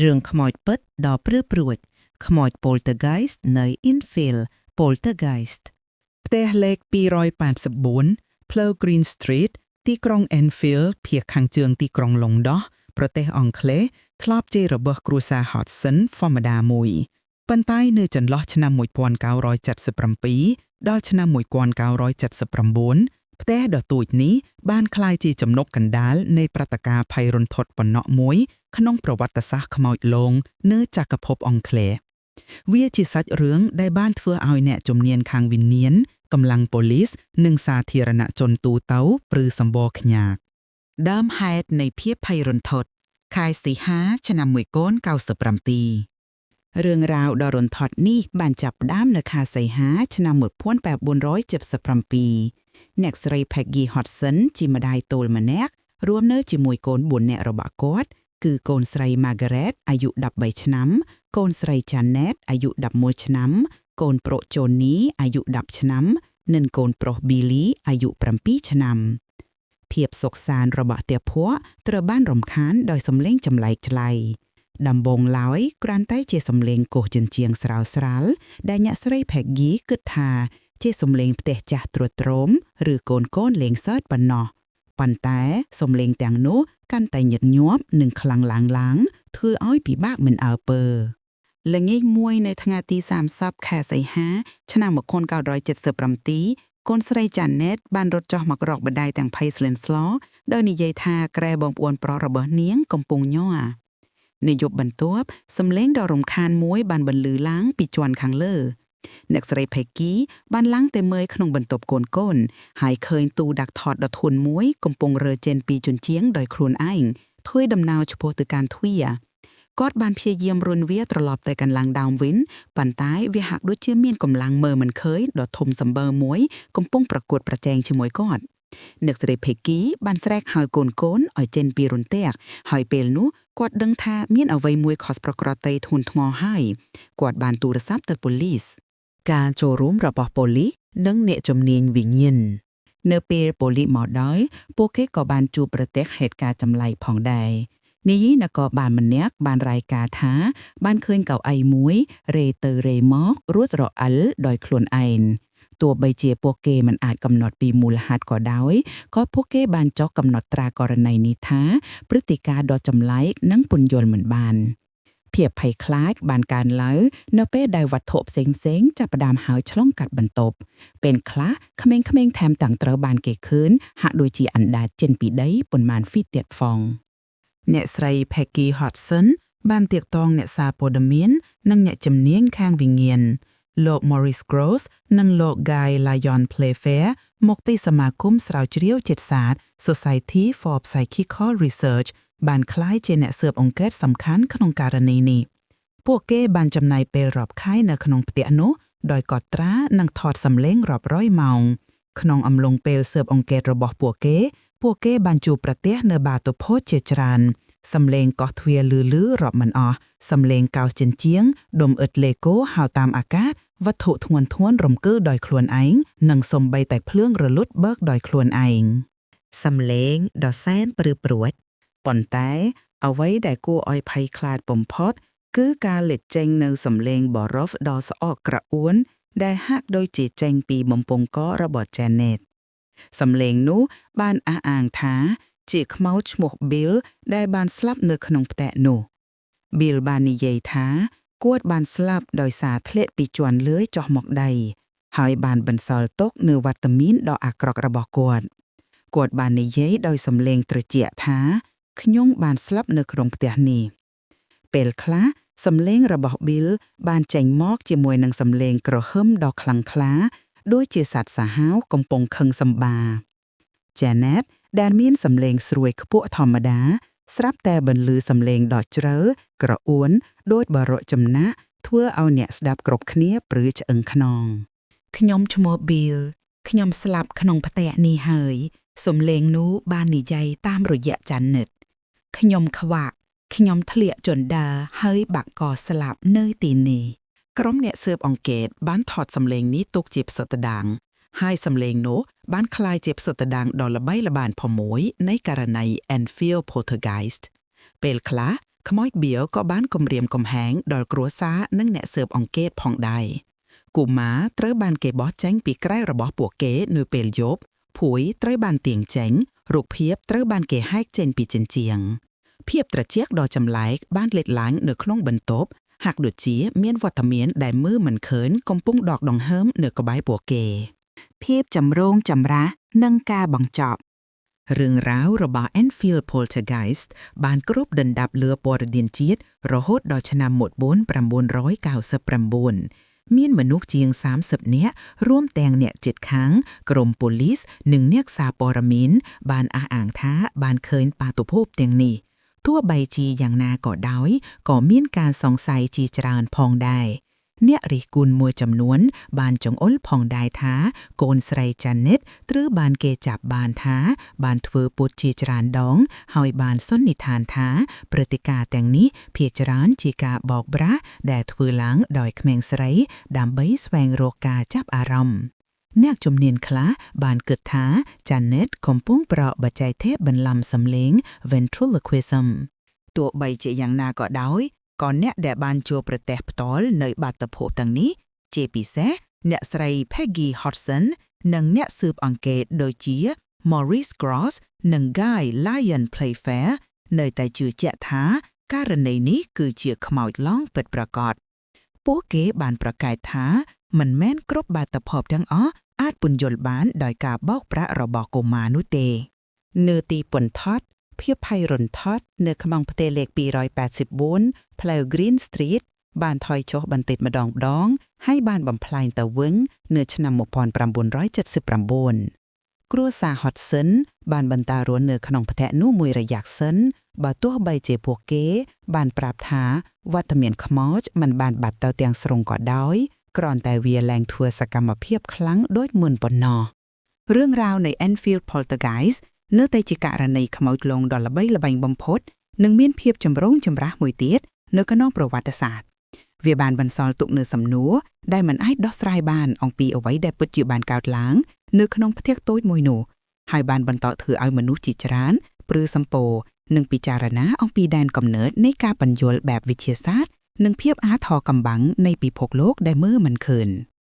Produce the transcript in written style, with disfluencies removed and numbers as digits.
រឿងខ្មោចពិតដ៏ព្រឺព្រួចខ្មោច Poltergeist នៅ Enfield Poltergeist ផ្ទះលេខ284ផ្លូវ Green Street ទីក្រុង Enfield ភាគខាងជើងទីក្រុង Longdoh ប្រទេសអង់គ្លេសធ្លាប់ជារបស់គ្រួសារ Hodgson ធម្មតាមួយប៉ុន្តែនៅចន្លោះឆ្នាំ1977ដល់ឆ្នាំ1979ផ្ទះដ៏ទូចនេះបានក្លាយជាចំណុចកណ្ដាលនៃព្រឹត្តិការណ៍ភ័យរន្ធត់បំណក់មួយក្នុងប្រវត្តិសាស្ត្រខ្មោចលងនៅចក្រភពអង់គ្លេសវាជាសាច់រឿងដែលបានធ្វើឲ្យអ្នកជំនាញខាងវិញ្ញាណកម្លាំងប៉ូលីសនិងសាធារណជនទូទៅព្រឺសម្បរខ្ញាកដើមហេតុនៃភាពភ័យរន្ធត់ខែសីហាឆ្នាំ1997រឿងរ៉ាវដ៏រន្ធត់នេះបានចាប់ផ្ដើមនៅខែសីហាឆ្នាំ1977អ្នកស្រី Peggy Hodgson ជាម្ដាយទោលម្នាក់រួមនៅជាមួយកូន4នាក់របស់គាត់គឺកូនស្រី Margaret អាយុ13ឆ្នាំកូនស្រី Janet អាយុ11ឆ្នាំកូនប្រុស Johnny អាយុ10ឆ្នាំនិងកូនប្រុស Billy អាយុ7ឆ្នាំភាពសុខសាន្តរបស់ផ្ទះភក់ត្រូវបានរំខានដោយសំឡេងចម្លែកឆ្លៃដំបូងឡើយគ្រាន់តែជាសំឡេងគោះជញ្ជាំងស្រាលៗដែលអ្នកស្រី Peggy គិតថាជាសំឡេងផ្ទះចាស់ទ្រុឌទ្រោមឬកូនលេងសើចប៉ុណ្ណោះប៉ុន្តែសំឡេងទាំងនោះកាន់តែញឹកញាប់និងខ្លាំងឡើងធ្វើឲ្យពិបាកមិនអើពើល្ងាចមួយនៅថ្ងៃទី30ខែសីហាឆ្នាំ1977កូនស្រី Janet បានរត់ចុះមករកម្ដាយទាំងភ័យស្លន់ស្លោដោយនិយាយថាក្រែបងប្អូនប្រុសរបស់នាងកំពុងញ័រនាយប់បន្ទាប់សំឡេងដ៏រំខានមួយបានបន្លឺឡើងពីជាន់ខាងលើអ្នកស្រី Peggy បានឡើងទៅមើលក្នុងបន្ទប់កូនហើយឃើញទូដាក់ថតដ៏ធន់មួយកំពុងរើចេញពីជញ្ជាំងដោយខ្លួនឯងធ្វើដំណើរឆ្ពោះទៅកាន់ទ្វារគាត់បានព្យាយាមរុនវាត្រឡប់ទៅកន្លងដើមវិញប៉ុន្តែវាហាក់ដូចជាមានកម្លាំងមើលមិនឃើញដ៏ធំសម្បើមមួយកំពុងប្រកួតប្រជែងជាមួយគាត់អ្នកស្រី Peggy បានស្រែកហៅកូនឲ្យចេញពីរន្ទះហើយពេលនោះគាត់ដឹងថាមានអ្វីមួយខុសប្រក្រតីធ្ងន់ធ្ងរហើយគាត់បានទូរស័ព្ទទៅប៉ូលីសការចូលរួមរបស់ប៉ូលីសនិងអ្នកជំនាញវិញ្ញាណនៅពេលប៉ូលីសមកដល់ពួកគេក៏បានជួបប្រទះហេតុការណ៍ចម្លែកផងដែរនាយនគរបាលម្នាក់បានរាយការណ៍ថាបានឃើញកៅអីមួយរេទៅរេមករត់រអិលដោយខ្លួនឯងទោះបីជាពួកគេមិនអាចកំណត់ពីមូលហេតុក៏ដោយក៏ពួកគេបានចុះកំណត់ត្រាករណីនេះថាព្រឹត្តិការណ៍ដ៏ចម្លែកនិងពន្យល់មិនបានភាពភ័យខ្លាចបានកើនឡើងនៅពេលដែលវត្ថុផ្សេងៗចាប់ផ្ដើមហើរឆ្លងកាត់បន្ទប់ពេលខ្លះក្មេងៗថែមទាំងត្រូវបានគេឃើញហាក់ដូចជាអណ្ដាតចេញពីដីប៉ុន្មានហ្វីតទៀតផងអ្នកស្រី Peggy Hodgson បានទាក់ទងអ្នកសារព័ត៌មាននិងអ្នកជំនាញខាងវិញ្ញាណលោក Maurice Gross និងលោក Guy Lyon Playfair មកពីសមាគមស្រាវជ្រាវចិត្តសាស្ត្រ Society for Psychical Research បានក្លាយជាអ្នកស៊ើបអង្កេតសំខាន់ក្នុងករណីនេះពួកគេបានចំណាយពេលរាប់ខែនៅក្នុងផ្ទះនោះដោយកត់ត្រានិងថតសំឡេងរាប់រយម៉ោងក្នុងអំឡុងពេលស៊ើបអង្កេតរបស់ពួកគេបានជួបប្រទះនៅបាតុភូតជាច្រើនសំឡេងកោះទ្វារលឺរាប់មិនអស់សំឡេងកោសជញ្ជាំងដុំឥដ្ឋលេកូហៅតាមអាកាសវត្ថុធ្ងន់រំកើដោយខ្លួនឯងនិងសូម្បីតែភ្លើងរលត់បើកដោយខ្លួនឯងសំឡេងដ៏សែនព្រឺព្រួចប៉ុន្តែអ្វីដែលគួរឲ្យភ័យខ្លាចបំផុតគឺការលេចចេញនៅសំឡេងបរិសុទ្ធដ៏ស្អកក្រអួនដែលហាក់ដូចជាចេញពីបំពង់ករបស់ Janet សំឡេងនោះបានអះអាងថាជាខ្មោចឈ្មោះ Bill ដែលបានស្លាប់នៅក្នុងផ្ទះនោះ Bill បាននិយាយថាគាត់បានស្លាប់ដោយសារធ្លាក់ពីជាន់លឿយចុះមកដីហើយបានបន្សល់ទុកនូវវត្តមានដ៏អាក្រក់របស់គាត់បាននិយាយដោយសំឡេងត្រជាក់ថាខ្ញុំបានស្លាប់នៅក្នុងផ្ទះនេះពេលខ្លះសំឡេងរបស់ Bill បានចេញមកជាមួយនឹងសំឡេងក្រហមដ៏ខ្លាំងក្លាដូចជាសត្វសាហាវកំពុងខឹងសម្បា Janet ដែលមានសំឡេងស្រួយខ្ពក់ធម្មតាស្រាប់តែបន្លឺសំឡេងដ៏ជ្រៅក្រអួនដូចបរកចំណាក់ធ្វើឲ្យអ្នកស្ដាប់គ្រប់គ្នាព្រឺឆ្អឹងខ្នងខ្ញុំឈ្មោះ Bill ខ្ញុំស្លាប់ក្នុងផ្ទះនេះហើយសំឡេងនោះបាននិយាយតាមរយៈ Janet ខ្ញុំខ្វាក់ខ្ញុំធ្លាក់ជណ្ដើរហើយបាក់កស្លាប់នៅទីនេះក្រុមអ្នកស៊ើបអង្កេតបានថតសំឡេងនេះទុកជាផ្សោតតាងហើយសំឡេងនោះបានក្លាយជាផ្សោតតាងដ៏ល្បីល្បាញផមួយនៃករណី Enfield Poltergeist ពេលខ្លះ ខ្មោចបៀវក៏បានគំរាមកំហែងដល់គ្រួសារនិងអ្នកស៊ើបអង្កេតផងដែរកុមារត្រូវបានគេបោះចេញពីក្រែរបស់ពួកគេនៅពេលយប់ភួយត្រូវបានទាញចេញរូបភាពត្រូវបានគេហែកចេញពីជញ្ជាំងភាពត្រជាក់ដ៏ចម្លែកបានលេចឡើងនៅក្នុងបន្ទប់ហាក់ដូចជាមានវត្តមានដែលមើលមិនឃើញកំពុងដកដង្ហើមនៅក្បែរពួកគេភាពចម្រូងចម្រាសនិងការបង្ចប់រឿងរ៉ាវរបស់ Enfield Poltergeist បានគ្របដណ្ដប់លើព័ត៌មានជាតិរហូតដល់ឆ្នាំ1999មានមនុស្សជាង30នាក់រួមទាំងអ្នកជិតខាងក្រុមប៉ូលីសនិងអ្នកសារព័ត៌មានបានអះអាងថាបានឃើញបាតុភូតទាំងនេះទោះបីជាយ៉ាងណាក៏ដោយក៏មានការសង្ស័យជាច្រើនផងដែរអ្នករិះគន់មួយចំនួនបានចង្អុលផងដែរថាកូនស្រី Janet ត្រូវបានគេចាប់បានថាបានធ្វើពុតជាច្រើនដងហើយបានសន្និដ្ឋានថាព្រឹត្តិការណ៍ទាំងនេះភាគច្រើនជាការបោកប្រាស់ដែលធ្វើឡើងដោយក្មេងស្រីដើម្បីស្វែងរកការចាប់អារម្មណ៍អ្នកជំនាញខ្លះបានគិតថា Janet កំពុងប្រកបច្ចេកទេសបន្លំសំឡេង ventriloquism ទោះបីជាយ៉ាងណាក៏ដោយក៏អ្នកដែលបានជួបប្រទះផ្ទាល់នៅបាតុភូតទាំងនេះជាពិសេសអ្នកស្រី Peggy Hodgson និងអ្នកស៊ើបអង្កេតដូចជា Maurice Gross និង Guy Lyon Playfair នៅតែជឿជាក់ថាករណីនេះគឺជាខ្មោចឡងពិតប្រាកដពួកគេបានប្រកែកថាមិនមែនគ្រប់បាតុភូតទាំងអស់អាចពន្យល់បានដោយការបោកប្រាស់របស់កុមារនោះទេនៅទីពន្ធថត់ភាពភ័យរន្ធត់នៅក្នុងផ្ទះលេខ284ផ្លូវ Green Street បានថយចុះបន្តិចម្ដងហើយបានបំផ្លាញទៅវិញនៅឆ្នាំ1979គ្រួសារ Hodgson បានបន្តរស់នៅក្នុងផ្ទះនោះមួយរយៈសិនបើទោះបីជាពួកគេបានប្រាប់ថាវត្តមានខ្មោចមិនបានបាត់ទៅទាំងស្រុងក៏ដោយគ្រាន់តែវាឡើងធ្វើសកម្មភាពខ្លាំងដូចមុនប៉ុណ្ណោះរឿងរ៉ាវនៃ Enfield Poltergeist នៅតែជាករណីខ្មោចលងដ៏ល្បីល្បាញបំផុតនិងមានភាពចម្រូងចម្រាសមួយទៀតនៅក្នុងប្រវត្តិសាស្ត្រវាបានបន្សល់ទុកនូវសំណួរដែលមិនអាចដោះស្រាយបានអំពីអ្វីដែលពិតជាបានកើតឡើងនៅក្នុងផ្ទះតូចមួយនោះហើយបានបន្តធ្វើឲ្យមនុស្សជាច្រើនព្រឺសម្ពោរនិងពិចារណាអំពីដែនកំណើតនៃការបញ្យល់បែបវិទ្យាសាស្ត្រនិងភាពអាថ៌កំបាំងនៃពិភពលោកដែលមើលមិនឃើញ